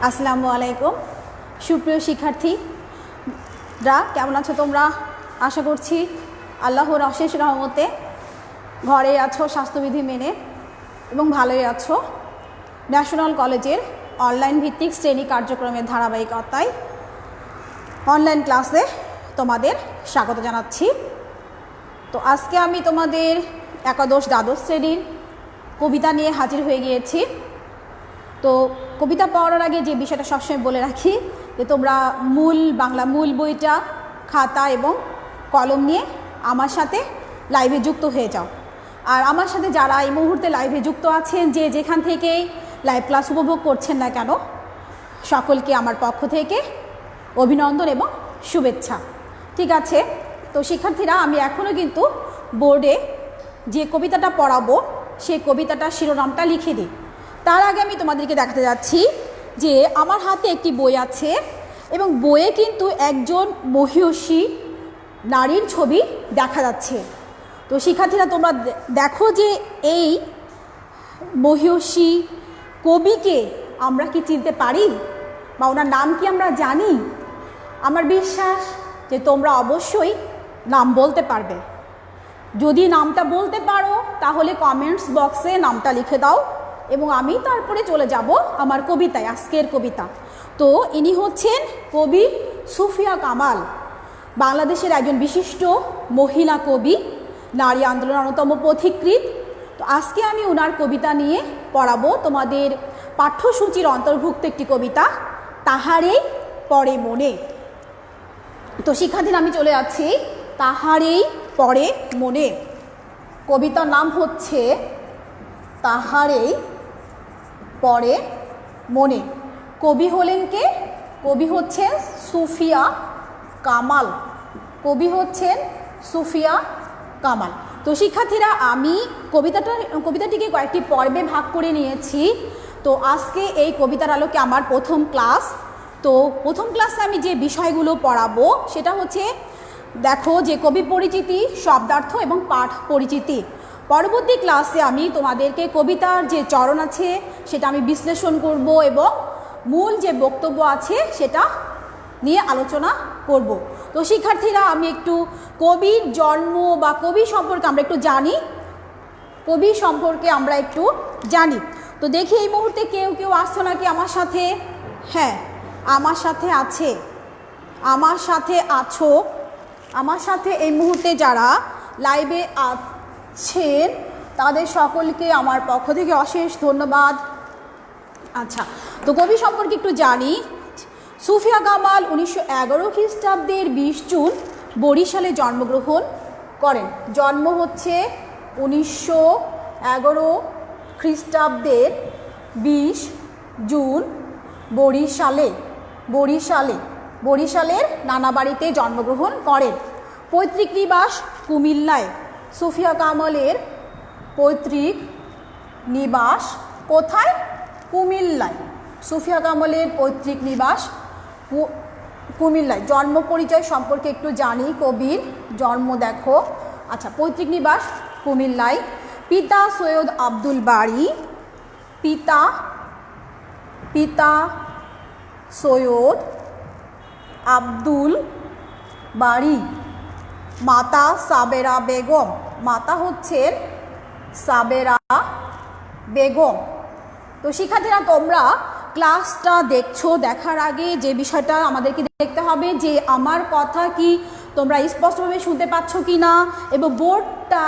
আসসালামু আলাইকুম সুপ্রিয় শিক্ষার্থীরা, কেমন আছো তোমরা? আশা করছি আল্লাহর অশেষ রহমতে ঘরে আছো স্বাস্থ্যবিধি মেনে এবং ভালোই আছো। ন্যাশনাল কলেজের অনলাইন ভিত্তিক শ্রেণী কার্যক্রমের ধারাবাহিকতায় অনলাইন ক্লাসে তোমাদের স্বাগত জানাচ্ছি। তো আজকে আমি তোমাদের একাদশ দ্বাদশ শ্রেণীর কবিতা নিয়ে হাজির হয়ে গিয়েছি। তো কবিতা পড়ার আগে যে বিষয়টা সবসময় বলে রাখি যে তোমরা বাংলা মূল বইটা, খাতা এবং কলম নিয়ে আমার সাথে লাইভে যুক্ত হয়ে যাও। আর আমার সাথে যারা এই মুহূর্তে লাইভে যুক্ত আছেন, যে যেখান থেকেই লাইভ ক্লাস উপভোগ করছেন না কেন, সকলকে আমার পক্ষ থেকে অভিনন্দন এবং শুভেচ্ছা। ঠিক আছে, তো শিক্ষার্থীরা, আমি এখনও কিন্তু বোর্ডে যে কবিতাটা পড়াবো সেই কবিতাটার শিরোনামটা লিখে দিই। তার আগে আমি তোমাদেরকে দেখাতে যাচ্ছি যে আমার হাতে একটি বই আছে এবং বইয়ে কিন্তু একজন মহিয়সী নারীর ছবি দেখা যাচ্ছে। তো শিক্ষার্থীরা, তোমরা দেখো যে এই মহিয়সী কবিকে আমরা কি চিনতে পারি বা ওনার নাম কি আমরা জানি? আমার বিশ্বাস যে তোমরা অবশ্যই নাম বলতে পারবে। যদি নামটা বলতে পারো তাহলে কমেন্টস বক্সে নামটা লিখে দাও এবং আমি তারপরে চলে যাব আমার কবিতায়, আজকের কবিতা। তো ইনি হচ্ছেন কবি সুফিয়া কামাল, বাংলাদেশের একজন বিশিষ্ট মহিলা কবি, নারী আন্দোলনের অন্যতম পথিকৃৎ। তো আজকে আমি ওনার কবিতা নিয়ে পড়াবো তোমাদের পাঠ্যসূচির অন্তর্ভুক্ত একটি কবিতা, তাহারেই পড়ে মনে। তো শিক্ষার্থীরা, আমি চলে যাচ্ছি তাহারেই পড়ে মনে। কবিতার নাম হচ্ছে তাহারেই পড়ে মনে। কবি হলেন কে? কবি হচ্ছেন সুফিয়া কামাল। কবি হচ্ছেন সুফিয়া কামাল। তো শিক্ষার্থীরা, আমি কবিতাটিকে কয়েকটি পর্বে ভাগ করে নিয়েছি। তো আজকে এই কবিতার আলোকে আমার প্রথম ক্লাস। তো প্রথম ক্লাসে আমি যে বিষয়গুলো পড়াবো সেটা হচ্ছে, দেখো, যে কবি পরিচিতি, শব্দার্থ এবং পাঠ পরিচিতি। পরবর্তী ক্লাসে আমি তোমাদেরকে কবিতার যে চরণ আছে সেটা আমি বিশ্লেষণ করব এবং মূল যে বক্তব্য আছে সেটা নিয়ে আলোচনা করব। তো শিক্ষার্থীরা, আমি একটু কবির জন্ম বা কবি সম্পর্কে আমরা একটু জানি। কবি সম্পর্কে আমরা একটু জানি। তো দেখি এই মুহূর্তে কেউ আসছো নাকি আমার সাথে? হ্যাঁ, আমার সাথে আছে, আমার সাথে আছো। আমার সাথে এই মুহূর্তে যারা লাইভে আছেন তাদের সকলকে আমার পক্ষ থেকে অশেষ ধন্যবাদ। আচ্ছা, তো কবি সম্পর্কে একটু জানি। সুফিয়া কামাল 1911 খ্রিস্টাব্দের 20 জুন বরিশালে জন্মগ্রহণ করেন। জন্ম হচ্ছে 1911 খ্রিস্টাব্দের 20 জুন বরিশালের নানাবাড়িতে জন্মগ্রহণ করেন। পৈতৃক নিবাস কুমিল্লায়। সুফিয়া কামালের পৈতৃক নিবাস কোথায়? কুমিল্লায়। সুফিয়া কামালের পৈতৃক নিবাস কুমিল্লায়। জন্ম পরিচয় সম্পর্কে একটু জানি। কবির জন্ম দেখো। আচ্ছা, পৈতৃক নিবাস কুমিল্লায়। পিতা সৈয়দ আব্দুল বারী, পিতা সৈয়দ আব্দুল বারী, মাতা সাবেরা বেগম। মাতা হচ্ছেন সাবেরা বেগম। তো শিক্ষার্থীরা, তোমরা ক্লাসটা দেখছো, দেখার আগে যে বিষয়টা আমাদেরকে দেখতে হবে যে আমার কথা কি তোমরা স্পষ্টভাবে শুনতে পাচ্ছ কি না এবং বোর্ডটা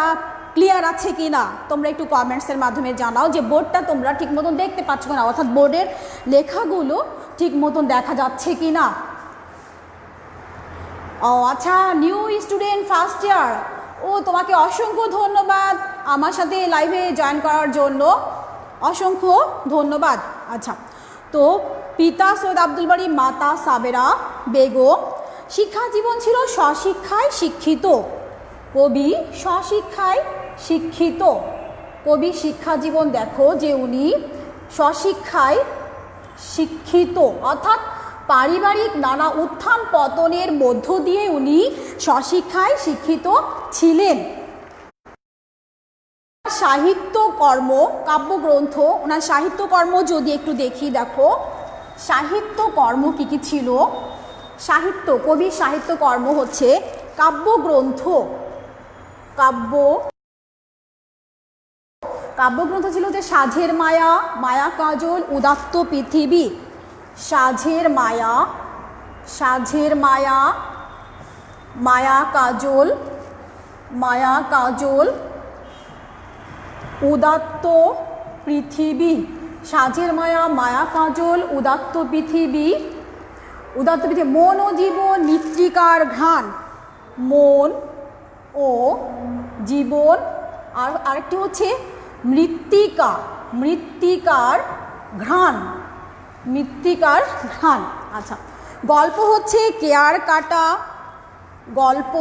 ক্লিয়ার আছে কি না। তোমরা একটু কমেন্টসের মাধ্যমে জানাও যে বোর্ডটা তোমরা ঠিক মতন দেখতে পাচ্ছ কিনা, অর্থাৎ বোর্ডের লেখাগুলো ঠিক মতন দেখা যাচ্ছে কি না। ও আচ্ছা, নিউ স্টুডেন্ট ফার্স্ট ইয়ার, ও তোমাকে অসংখ্য ধন্যবাদ আমার সাথে লাইভে জয়েন করার জন্য, অসংখ্য ধন্যবাদ। আচ্ছা, তো পিতা সৈয়দ আব্দুল বারী, মাতা সাবেরা বেগম। শিক্ষা জীবন ছিল স্বশিক্ষায় শিক্ষিত। কবি স্বশিক্ষায় শিক্ষিত। কবি শিক্ষা জীবন দেখো যে উনি স্বশিক্ষায় শিক্ষিত, অর্থাৎ পারিবারিক নানা উত্থান পতনের মধ্য দিয়ে উনি স্বশিক্ষায় শিক্ষিত ছিলেন। সাহিত্যকর্ম, কাব্যগ্রন্থ, ওনার সাহিত্যকর্ম যদি একটু দেখি, দেখো সাহিত্য কর্ম কী কী ছিল? সাহিত্য, কবির সাহিত্য কর্ম হচ্ছে কাব্যগ্রন্থ। কাব্যগ্রন্থ ছিল যে সাঝের মায়া, মায়া কাজল, উদাত্ত পৃথিবী। সাঝের মায়া, মায়া কাজল, উদাত্ত পৃথিবী। সাঝের মায়া, মায়া কাজল, উদাত্ত পৃথিবী। মন ও জীবন, মৃত্তিকার ঘ্রাণ। মন ও জীবন, আর আরেকটি হচ্ছে মৃত্তিকার ঘ্রাণ। আচ্ছা, গল্প হচ্ছে কেয়ার কাটা। গল্প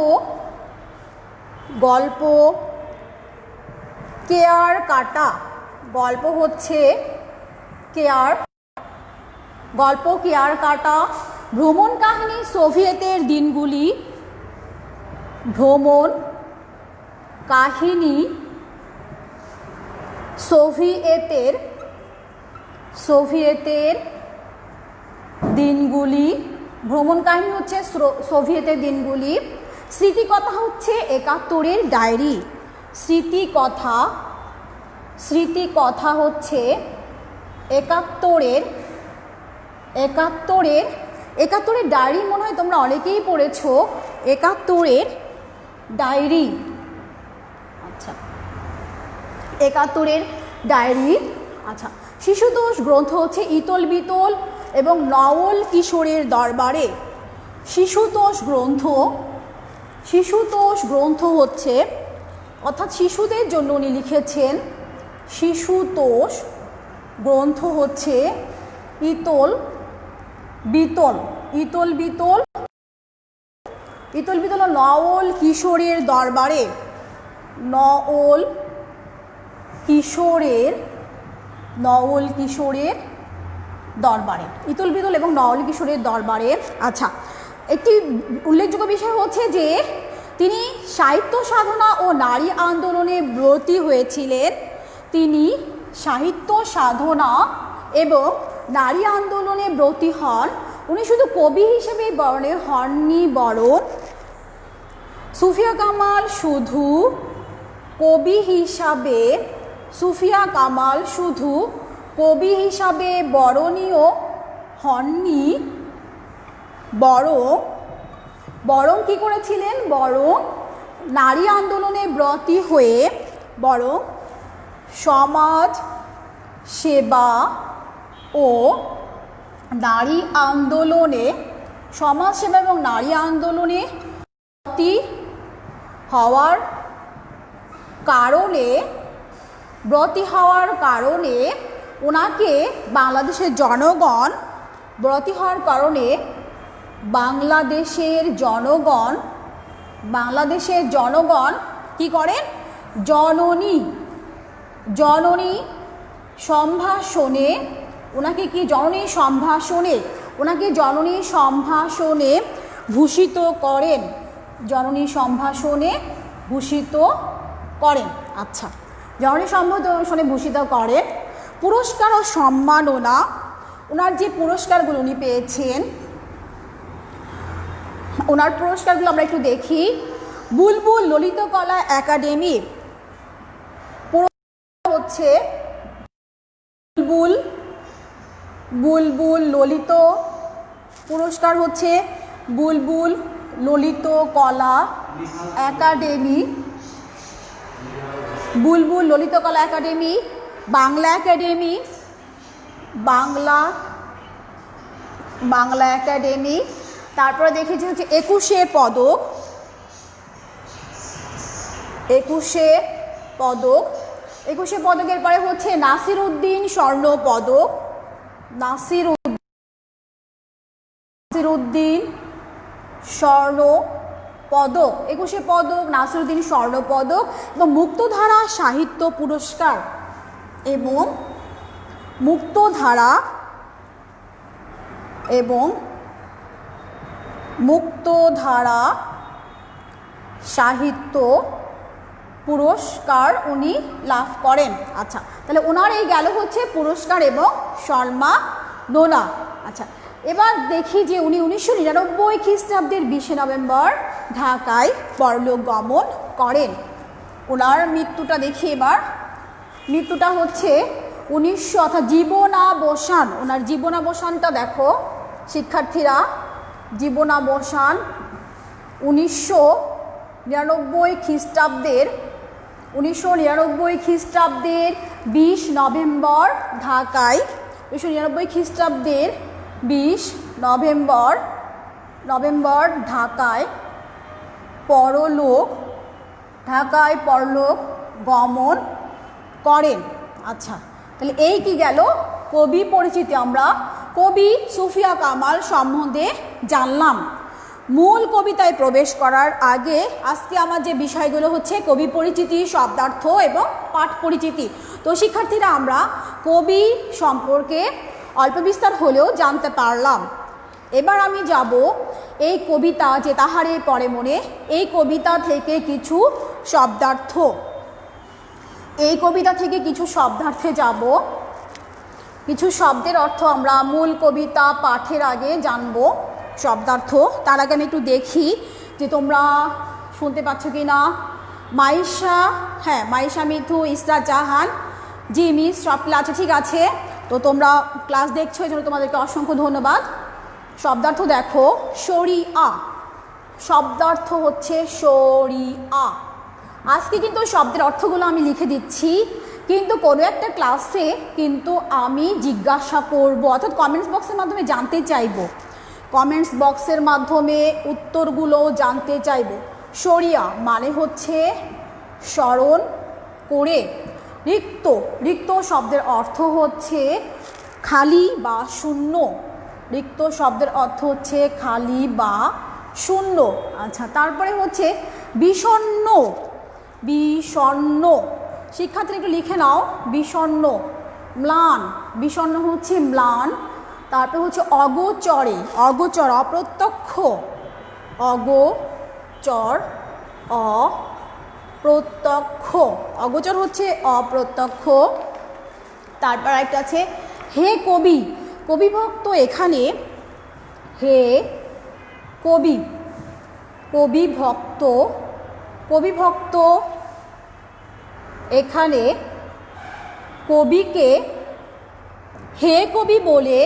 হচ্ছে কেয়ার কাটা। ভ্রমণ কাহিনী, সোভিয়েতের দিনগুলি। ভ্রমণ কাহিনী সোভিয়েতের দিনগুলি। ভ্রমণ কাহিনী হচ্ছে সোভিয়েতের দিনগুলি। স্মৃতিকথা হচ্ছে ৭১-এর ডায়েরি। স্মৃতিকথা হচ্ছে ৭১-এর ডায়েরি। মনে হয় তোমরা অনেকেই পড়েছো ৭১-এর ডায়েরি। আচ্ছা, ৭১-এর ডায়েরি। আচ্ছা, শিশুতোষ গ্রন্থ হচ্ছে ইতল বিতল এবং নওল কিশোরের দরবারে। শিশুতোষ গ্রন্থ হচ্ছে, অর্থাৎ শিশুদের জন্য উনি লিখেছেন। শিশুতোষ গ্রন্থ হচ্ছে ইতল বিতল ও নওল কিশোরের দরবারে। নওল কিশোরের দরবারে, ইতল বিতল এবং নওল কিশোরের দরবারে। আচ্ছা, একটি উল্লেখযোগ্য বিষয় হচ্ছে যে তিনি সাহিত্য সাধনা ও নারী আন্দোলনে ব্রতী হয়েছিলেন। তিনি সাহিত্য সাধনা এবং নারী আন্দোলনে ব্রতী হন। উনি শুধু কবি হিসেবে বরণে হননি, বরং সুফিয়া কামাল শুধু কবি হিসাবে বরণীয় হননি, বরং কি করেছিলেন? বরং নারী আন্দোলনে ব্রতী হয়ে বরং সমাজ সেবা ও নারী আন্দোলনে ব্রতী হওয়ার কারণে ওনাকে বাংলাদেশের জনগণ কি করেন? জননী সম্ভাষণে ওনাকে জননী সম্ভাষণে ভূষিত করেন। আচ্ছা, জননী সম্ভাষণে ভূষিত করেন। পুরস্কার ও সম্মাননা, ওনার যে পুরস্কারগুলো উনি পেয়েছেন, ওনার পুরস্কারগুলো আমরা একটু দেখি। বুলবুল ললিতকলা একাডেমির পুরস্কার হচ্ছে বুলবুল ললিত পুরস্কার হচ্ছে বুলবুল ললিত কলা একাডেমি। বুলবুল ললিত কলা একাডেমি, বাংলা একাডেমি। তারপরে দেখেছি হচ্ছে ২১শে পদকের পরে হচ্ছে নাসির উদ্দিন স্বর্ণ পদক। স্বর্ণ পদক, ২১শে পদক, নাসিরউদ্দিন স্বর্ণ পদক এবং মুক্তধারা সাহিত্য পুরস্কার মুক্তধারা সাহিত্য পুরস্কার উনি লাভ করেন। আচ্ছা, তাহলে ওনার এই গেল হচ্ছে পুরস্কার এবং সম্মাননা। আচ্ছা, এবার দেখি যে উনি 1999 খ্রিস্টাব্দের 20 নভেম্বর ঢাকায় পরলোক গমন করেন। ওনার মৃত্যুটা দেখি এবার। মৃত্যুটা হচ্ছে 1900 অর্থাৎ জীবনাবসান। ওনার জীবনাবসানটা দেখো শিক্ষার্থীরা, জীবনাবসান 1999 খ্রিস্টাব্দের 20 নভেম্বর ঢাকায়, 1999 খ্রিস্টাব্দের 20 নভেম্বর ঢাকায় পরলোক গমন করেন। আচ্ছা, তাহলে এই কি গেল কবি পরিচিতি। আমরা কবি সুফিয়া কামাল সম্বন্ধে জানলাম। মূল কবিতায় প্রবেশ করার আগে আজকে আমার যে বিষয়গুলো হচ্ছে কবি পরিচিতি, শব্দার্থ এবং পাঠ পরিচিতি। তো শিক্ষার্থীরা আমরা কবি সম্পর্কে অল্প বিস্তার হলেও জানতে পারলাম। এবার আমি যাব এই কবিতা যে তাহারে পরে মনে, এই কবিতা থেকে কিছু শব্দার্থ, যাব। কিছু শব্দের অর্থ আমরা মূল কবিতা পাঠের আগে জানবো শব্দার্থ। তার আগে আমি একটু দেখি যে তোমরা শুনতে পাচ্ছ কি না। মাইশা, হ্যাঁ মাইশা মিথু, ইসরাত জাহান, জি মিস, সব ক্লাসে ঠিক আছে। তো তোমরা ক্লাস দেখছো, এই জন্য তোমাদেরকে অসংখ্য ধন্যবাদ। শব্দার্থ দেখো, শরিয়া, শব্দার্থ হচ্ছে শরিয়া। আজকে কিন্তু শব্দের অর্থগুলো আমি লিখে দিচ্ছি, কিন্তু কোনো একটা ক্লাসে কিন্তু আমি জিজ্ঞাসা করব, অর্থাৎ কমেন্টস বক্সের মাধ্যমে জানতে চাইব, কমেন্টস বক্সের মাধ্যমে উত্তরগুলো জানতে চাইব। শরিয়া মানে হচ্ছে স্মরণ করে। রিক্ত শব্দের অর্থ হচ্ছে খালি বা শূন্য। রিক্ত শব্দের অর্থ হচ্ছে খালি বা শূন্য। আচ্ছা, তারপরে হচ্ছে বিষণ্ণ। শিক্ষার্থীরা একটু লিখে নাও, বিষণ্ণ। ম্লান, বিষণ্ণ হচ্ছে ম্লান। তারপরে হচ্ছে অগোচরে, অপ্রত্যক্ষ, অগোচর হচ্ছে অপ্রত্যক্ষ। তারপর একটা আছে হে কবি, কবিভক্ত এখানে হে কবিভক্ত এখানে কবিকে হে কবি বলে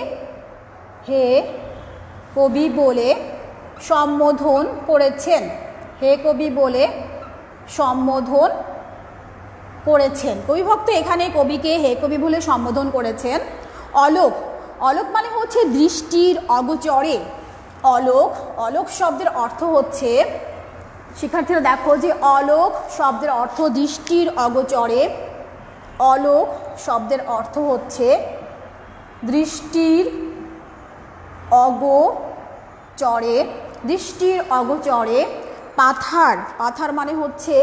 সম্বোধন করেছেন। কবিভক্ত এখানে কবিকে হে কবি বলে সম্বোধন করেছেন। অলোক মানে হচ্ছে দৃষ্টির অগোচরে। অলোক শব্দের অর্থ হচ্ছে, শিক্ষার্থীরা দেখো যে অলোক শব্দের অর্থ দৃষ্টির অগোচরে। অলোক শব্দের অর্থ হচ্ছে দৃষ্টির অগোচরে। পাথার মানে হচ্ছে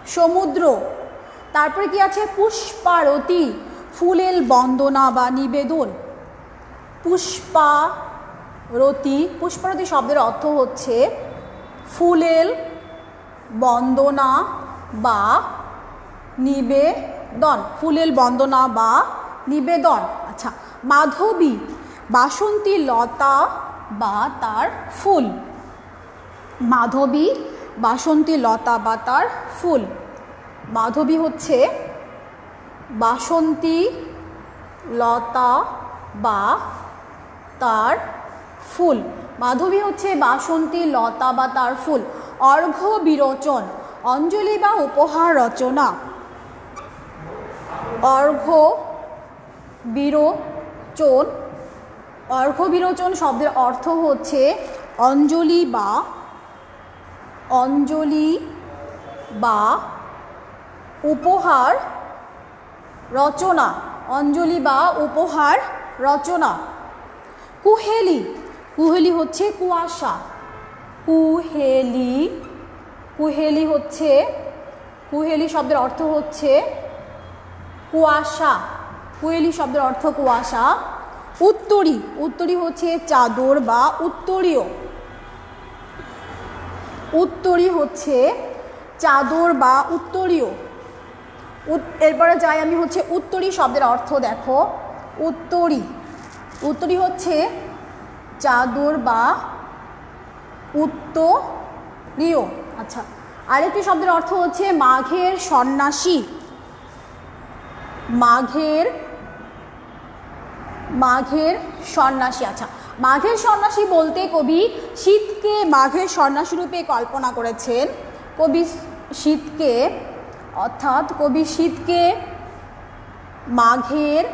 সমুদ্র। তারপরে কি আছে পুষ্পারতি, ফুলের বন্দনা বা নিবেদন। পুষ্পারতি শব্দের অর্থ হচ্ছে ফুলের বন্দনা বা নিবেদন। আচ্ছা, মাধবী, বাসন্তী লতা বা তার ফুল। মাধবী হচ্ছে বাসন্তী লতা বা তার ফুল। অর্ঘ্য বিরোচন, অঞ্জলি বা উপহার রচনা। অর্ঘ্য বিরোচন শব্দের অর্থ হচ্ছে অঞ্জলি বা উপহার রচনা। কুহেলি হচ্ছে কুয়াশা। কুহেলি শব্দের অর্থ হচ্ছে কুয়াশা। উত্তরী হচ্ছে চাদর বা উত্তরীয়। এরপরে যাই আমি হচ্ছে উত্তরী শব্দের অর্থ দেখো। উত্তরী, উত্তরী হচ্ছে চাদর বা উত্তরীয়। আচ্ছা, আরেকটি শব্দের অর্থ হচ্ছে মাঘের সন্ন্যাসী। মাঘের সন্ন্যাসী। আচ্ছা, মাঘের সন্ন্যাসী বলতে কবি শীতকে মাঘের সন্ন্যাসী রূপে কল্পনা করেছেন। কবি শীতকে মাঘের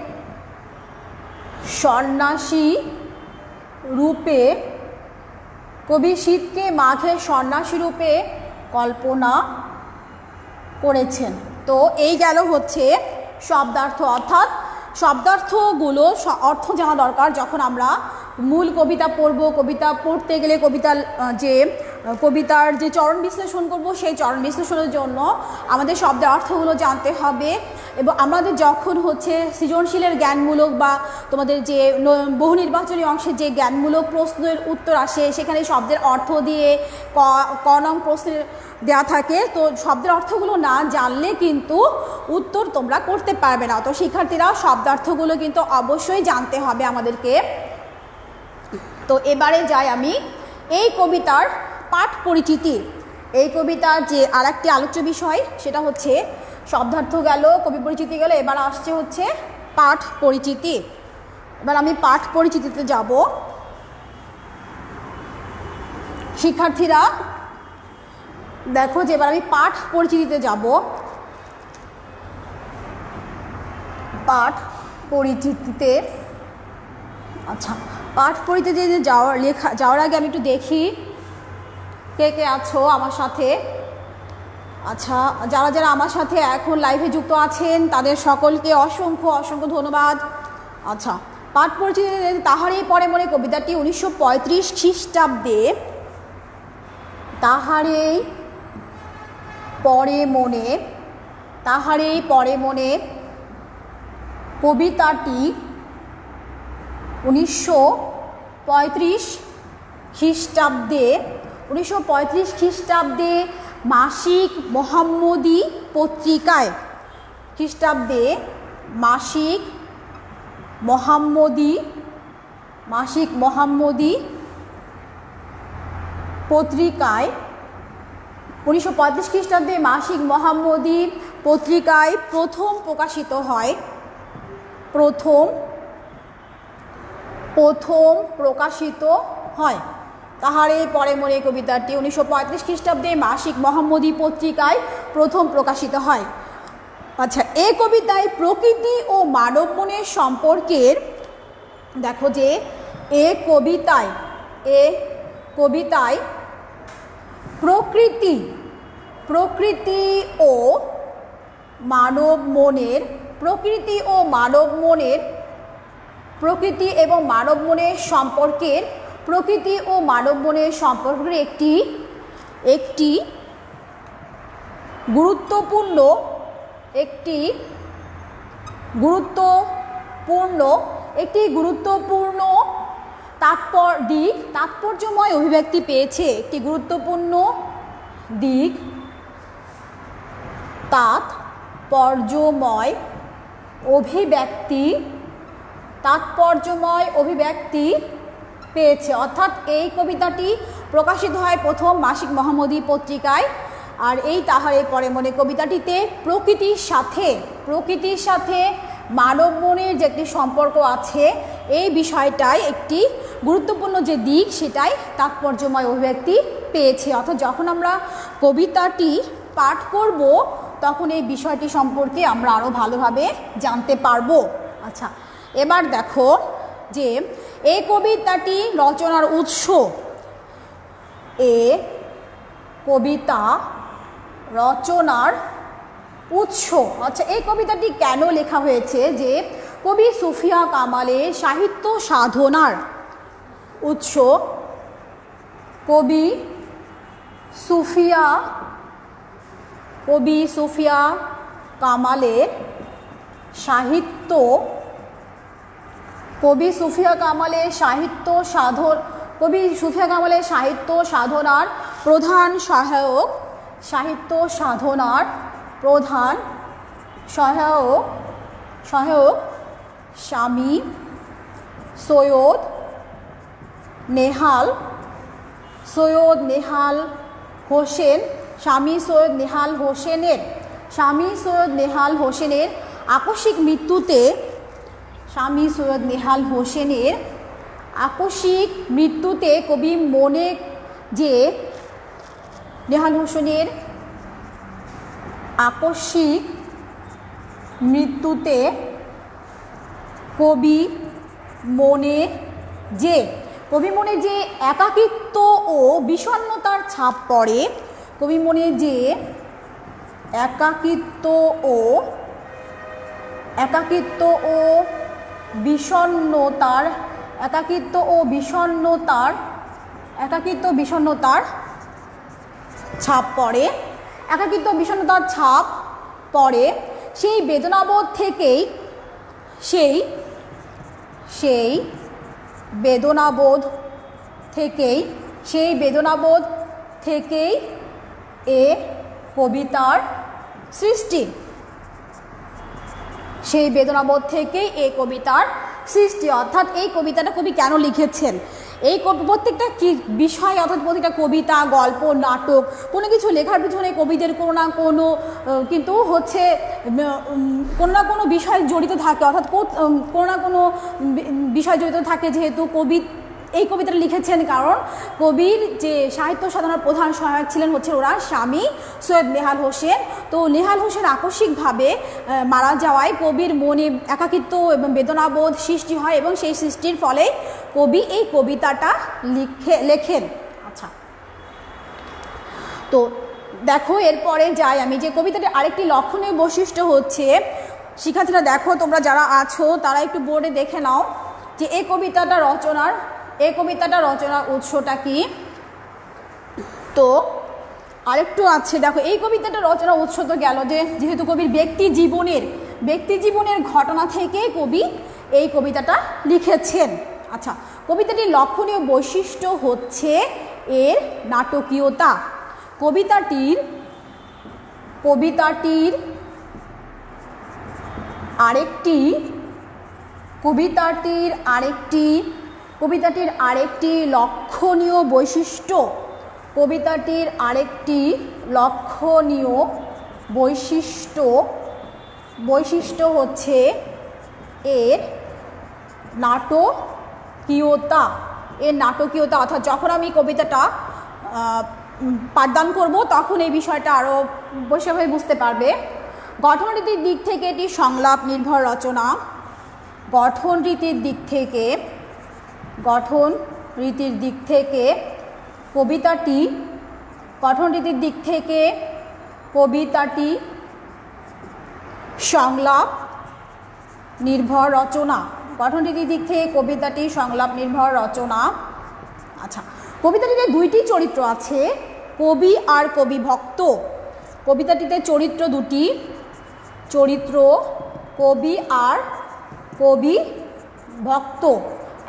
সন্ন্যাসী রূপে কল্পনা করেছেন। তো এই গেল হচ্ছে শব্দার্থ, অর্থাৎ শব্দার্থগুলো অর্থ জানা দরকার যখন আমরা মূল কবিতা পড়ব। কবিতা পড়তে গেলে কবিতার যে চরণ বিশ্লেষণ করব, সেই চরণ বিশ্লেষণের জন্য আমাদের শব্দের অর্থগুলো জানতে হবে। এবং আমাদের যখন হচ্ছে সৃজনশীলের জ্ঞানমূলক বা তোমাদের যে বহু নির্বাচনী অংশে যে জ্ঞানমূলক প্রশ্নের উত্তর আসে, সেখানে শব্দের অর্থ দিয়ে ক নং প্রশ্নের দেওয়া থাকে। তো শব্দের অর্থগুলো না জানলে কিন্তু উত্তর তোমরা করতে পারবে না। তো শিক্ষার্থীরা শব্দার্থগুলো কিন্তু অবশ্যই জানতে হবে আমাদেরকে। তো এবারে যাই আমি এই কবিতার পাঠ পরিচিতি। এই কবিতার যে আরেকটি আলোচ্য বিষয় সেটা হচ্ছে শব্দার্থ গেল, কবি পরিচিতি গেল, এবার আসছে হচ্ছে পাঠ পরিচিতি। এবার আমি পাঠ পরিচিতিতে যাব। শিক্ষার্থীরা দেখো যে এবার আমি পাঠ পরিচিতিতে যাব। পাঠ পরিচিতিতে, আচ্ছা, পাঠ পরিচিতিতে যাওয়ার আগে আমি একটু দেখি কে কে আছো আমার সাথে। আচ্ছা, যারা আমার সাথে এখন লাইভে যুক্ত আছেন তাদের সকলকে অসংখ্য অসংখ্য ধন্যবাদ। আচ্ছা, পাঠ পরিচিতি তাহারেই পরে মনে কবিতাটি 1935 খ্রিস্টাব্দে, তাহারেই পরে মনে কবিতাটি 1935 খ্রিস্টাব্দে মাসিক মোহাম্মদী পত্রিকায়, মাসিক মোহাম্মদী পত্রিকায় 1935 খ্রিস্টাব্দে মাসিক মোহাম্মদী পত্রিকায় প্রথম প্রকাশিত হয়। তাহারে পরে মনে কবিতাটি 1935 খ্রিস্টাব্দে মাসিক মোহাম্মদী পত্রিকায় প্রথম প্রকাশিত হয়। আচ্ছা, এই কবিতায় প্রকৃতি ও মানব মনের সম্পর্কের, দেখো যে এ কবিতায় প্রকৃতি ও মানব মনের একটি গুরুত্বপূর্ণ তাৎপর্যময় অভিব্যক্তি পেয়েছে। একটি গুরুত্বপূর্ণ দিক তাৎপর্যময় অভিব্যক্তি পেয়েছে। অর্থাৎ এই কবিতাটি প্রকাশিত হয় প্রথম মাসিক মোহাম্মদী পত্রিকায়। আর এই তাহারে পরে মনে কবিতাটিতে প্রকৃতির সাথে মানব মনের যে একটি সম্পর্ক আছে, এই বিষয়টাই একটি গুরুত্বপূর্ণ যে দিক, সেটাই তাৎপর্যময় অভিব্যক্তি পেয়েছে। অর্থাৎ যখন আমরা কবিতাটি পাঠ করব তখন এই বিষয়টি সম্পর্কে আমরা আরও ভালোভাবে জানতে পারবো। আচ্ছা, এবার দেখো যে এই কবিতাটি রচনার উৎস, আচ্ছা, এই কবিতাটি কেন লেখা হয়েছে? যে কবি সুফিয়া কামালের সাহিত্য সাধনার উৎস, কবি সুফিয়া কামালের সাহিত্য সাধনার প্রধান সহায়ক সহায়ক স্বামী সৈয়দ নেহাল হোসেন, স্বামী সৈয়দ নেহাল হোসেনের আকস্মিক মৃত্যুতে কবি মনে যে নেহাল হোসেনের আকস্মিক মৃত্যুতে কবি মনে যে একাকিত্ব ও বিষণ্ণতার ছাপ পড়ে, কবি মনে যে একাকিত্ব ও বিষণ্ণতার ছাপ পড়ে, সেই বেদনাবোধ থেকেই এ কবিতার সৃষ্টি। অর্থাৎ এই কবিতাটা কবি কেন লিখেছেন, এই প্রত্যেকটা বিষয় অর্থাৎ প্রত্যেকটা কবিতা, গল্প, নাটক, কোনো কিছু লেখার পিছনে কবিদের কোনো না কোনো কিন্তু হচ্ছে কোনো না কোনো বিষয় জড়িত থাকে, অর্থাৎ কোনো না কোনো বিষয় জড়িত থাকে। যেহেতু কবি এই কবিতাটা লিখেছেন কারণ কবির যে সাহিত্য সাধনার প্রধান সহায়ক ছিলেন ওনার স্বামী সৈয়দ নেহাল হোসেন। তো নেহাল হোসেন আকস্মিকভাবে মারা যাওয়ায় কবির মনে একাকিত্ব এবং বেদনাবোধ সৃষ্টি হয় এবং সেই সৃষ্টির ফলে কবি এই কবিতাটা লেখেন। আচ্ছা, তো দেখো এরপরে যাই আমি, যে কবিতাটির আরেকটি লক্ষণীয় বৈশিষ্ট্য হচ্ছে, শিক্ষার্থীরা দেখো তোমরা যারা আছো তারা একটু বোর্ডে দেখে নাও যে এই কবিতাটা রচনার উৎসটা কি। তো আরেকটু আছে, দেখো এই কবিতাটা রচনার উৎস তো গেল যে যেহেতু কবির ব্যক্তি জীবনের ঘটনা থেকে কবি এই কবিতাটা লিখেছেন। আচ্ছা, কবিতাটির লক্ষণীয় বৈশিষ্ট্য হচ্ছে এর নাটকীয়তা। কবিতাটির আরেকটি লক্ষণীয় বৈশিষ্ট্য হচ্ছে এর নাটকীয়তা। অর্থাৎ যখন আমি কবিতাটা পাঠদান করব তখন এই বিষয়টা আরও বৈশাখভাবে বুঝতে পারবে। গঠনরীতির দিক থেকে এটি সংলাপ নির্ভর রচনা। গঠনরীতির দিক থেকে কবিতাটি সংলাপ নির্ভর রচনা। আচ্ছা, কবিতাটিতে দুইটি চরিত্র আছে, কবি আর কবি ভক্ত। কবিতাটিতে চরিত্র কবি আর কবি ভক্ত,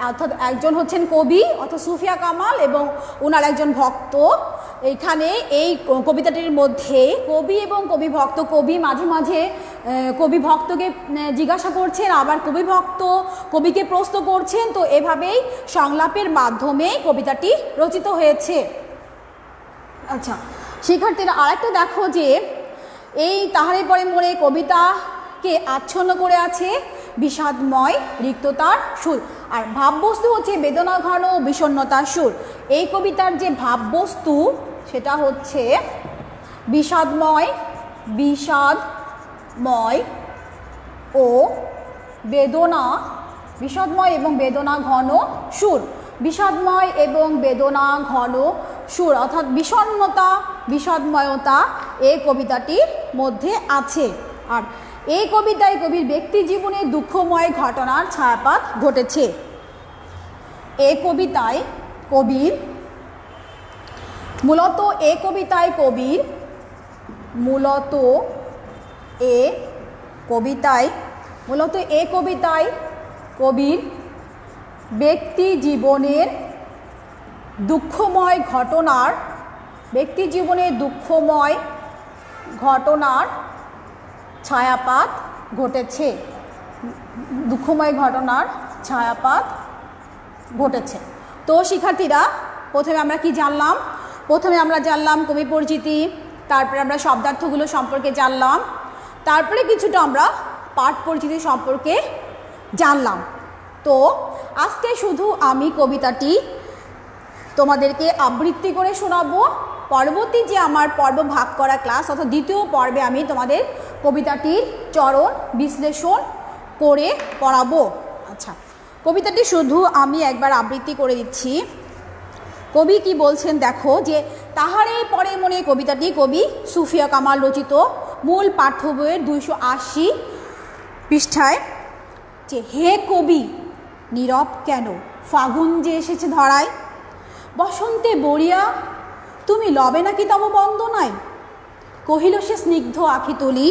অর্থাৎ একজন হচ্ছেন কবি অর্থাৎ সুফিয়া কামাল এবং ওনার একজন ভক্ত। এইখানে এই কবিতাটির মধ্যে কবি এবং কবি ভক্ত, কবি মাঝে মাঝে কবি ভক্তকে জিজ্ঞাসা করছেন, আবার কবি ভক্ত কবিকে প্রশ্ন করছেন। তো এভাবেই সংলাপের মাধ্যমে কবিতাটি রচিত হয়েছে। আচ্ছা, শিক্ষার্থীরা আরেকটা দেখো যে এই তাহারে পরে মোরে কবিতাকে আচ্ছন্ন করে আছে বিষাদময় রিক্ততার সুর, আর ভাববস্তু হচ্ছে বেদনা ঘন ও বিষণ্ণতার সুর। এই কবিতার যে ভাববস্তু সেটা হচ্ছে বিষাদময় ও বেদনা, বিষাদময় এবং বেদনা ঘন সুর। অর্থাৎ বিষাদময়তা এই কবিতাটির মধ্যে আছে। আর এই কবিতায় কবির ব্যক্তি জীবনে দুঃখময় ঘটনার ছায়াপাত ঘটেছে। এই কবিতায় কবির ব্যক্তি জীবনের দুঃখময় ঘটনার ছায়াপাত ঘটেছে, দুঃখময় ঘটনার ছায়াপাত ঘটেছে। তো শিক্ষার্থীরা, প্রথমে আমরা কি জানলাম? প্রথমে আমরা জানলাম কবি পরিচিতি, তারপরে আমরা শব্দার্থগুলো সম্পর্কে জানলাম, তারপরে কিছুটা আমরা পাঠ পরিচিতি সম্পর্কে জানলাম। তো আজকে শুধু আমি কবিতাটি তোমাদেরকে আবৃত্তি করে শোনাবো। পরবর্তী যে আমার পর্ব ভাগ করা ক্লাস অর্থাৎ দ্বিতীয় পর্বে আমি তোমাদের কবিতাটির চরণ বিশ্লেষণ করে পড়াবো। আচ্ছা, কবিতাটি শুধু আমি একবার আবৃত্তি করে দিচ্ছি। কবি কি বলছেন দেখো, যে তাহারে পরে মনে কবিতাটি কবি সুফিয়া কামাল রচিত, মূল পাঠ্য বইয়ের 280 পৃষ্ঠায়। যে হে কবি নীরব কেন, ফাগুন যে এসেছে ধরায়, বসন্তে বরিয়া তুমি লবে নাকি তব বন্দনায়, কহিল সে স্নিগ্ধ আখি তুলি,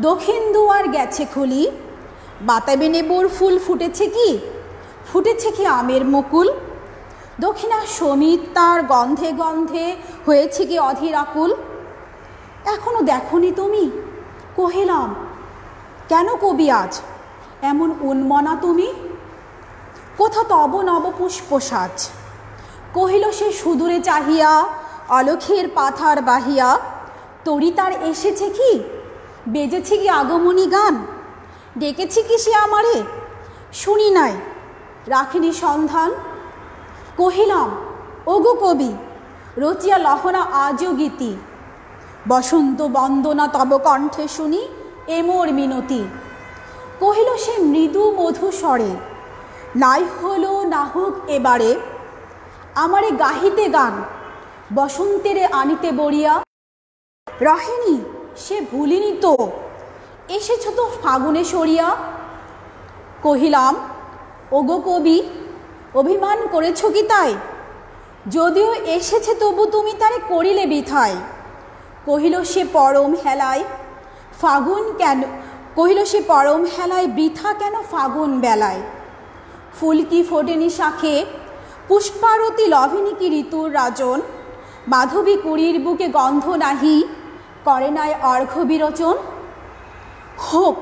দক্ষিণ দুয়ার গেছে খুলি, বাতাবে নেবুর ফুল ফুটেছে কি, ফুটেছে কি আমের মুকুল, দক্ষিণা সমিত তার গন্ধে গন্ধে হয়েছে কি অধীর আকুল, এখনো দেখনি তুমি, কহিলাম কেন কবি আজ এমন উন্মনা তুমি, কোথা তব নব পুষ্প সাজ, কহিল সে সুদূরে চাহিয়া অলখের পাথার বাহিয়া, তরি তার এসেছে কি, বেজেছে কি আগমনী গান, ডেকেছি কি সে আমারে, শুনি নাই রাখিনি সন্ধান, কহিলাম ওগো কবি রচিয়া লহনা আজও গীতি, বসন্ত বন্দনা তব কণ্ঠে শুনি এমোর মিনতি, কহিল সে মৃদু মধু স্বরে, নাই হলো না হোক এবারে, আমারে গাহিতে গান বসন্তেরে আনিতে বরিয়া, রহেনি সে ভুলিনি তো, এসেছ তো ফাগুনে সরিয়া, কহিলাম ওগো কবি অভিমান করেছ কি তাই, যদিও এসেছে তবু তুমি তারে করিলে বিথায়, কহিল সে পরম হেলায় ফাগুন কেন, কহিল সে পরম হেলায় বৃথা কেন ফাগুন বেলায়, ফুল কি ফোটেনি শাখে, পুষ্পারতি লভিনী কি ঋতুর রাজন, মাধবী কুড়ির বুকে গন্ধ নাহি, করে নাই অর্ঘ্য বিরোচন, হোক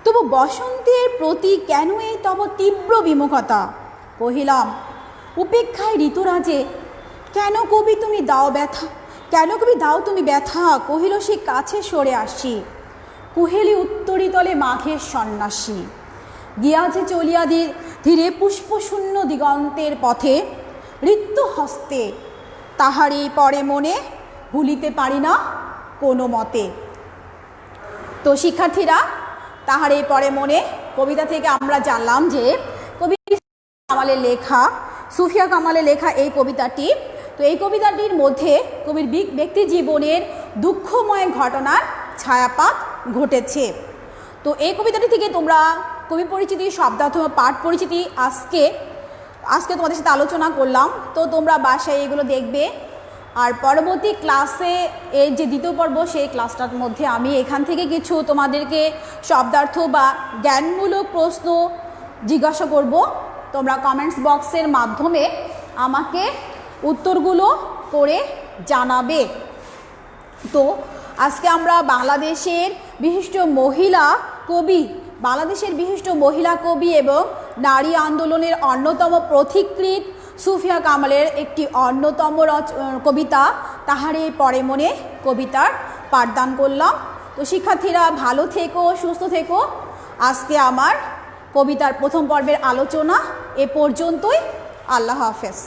তবু বসন্তের প্রতি কেন এই তব তীব্র বিমুখতা, কহিলাম উপেক্ষায় ঋতুরাজে কেন কবি তুমি দাও ব্যথা, কেন কবি দাও তুমি ব্যথা, কহিল সে কাছে সরে আসি, কুহেলি উত্তরিতলে মাঘের সন্ন্যাসী, গিয়াছে চলিয়া ধীরে পুষ্পশূন্য দিগন্তের পথে, ঋতু হস্তে তাহারই পরে মনে ভুলিতে পারি না কোনো মতে। তো শিক্ষার্থীরা, তাহারই পরে মনে কবিতা থেকে আমরা জানলাম যে কবি কামালের লেখা, সুফিয়া কামালের লেখা এই কবিতাটি। তো এই কবিতাটির মধ্যে কবির ব্যক্তি জীবনের দুঃখময় ঘটনার ছায়াপাত ঘটেছে। তো এই কবিতাটি থেকে তোমরা কবি পরিচিতি, শব্দার্থ, পাঠ পরিচিতি আজকে তোমাদের সাথে আলোচনা করলাম। তো তোমরা বাসায় এগুলো দেখবে। আর পরবর্তী ক্লাসে এর যে দ্বিতীয় পর্ব, সেই ক্লাসটার মধ্যে আমি এখান থেকে কিছু তোমাদেরকে শব্দার্থ বা জ্ঞানমূলক প্রশ্ন জিজ্ঞাসা করব। তোমরা কমেন্টস বক্সের মাধ্যমে আমাকে উত্তরগুলো করে জানাবে। তো আজকে আমরা বাংলাদেশের বিশিষ্ট মহিলা কবি এবং নারী আন্দোলনের অন্যতম পথিকৃৎ সুফিয়া কামালের একটি অন্যতম কবিতা তাহারে পরে মনে কবিতার পাঠদান করলাম। তো শিক্ষার্থীরা ভালো থেকো, সুস্থ থেকো। আজকে আমার কবিতার প্রথম পর্বের আলোচনা এ পর্যন্তই। আল্লাহ হাফেজ।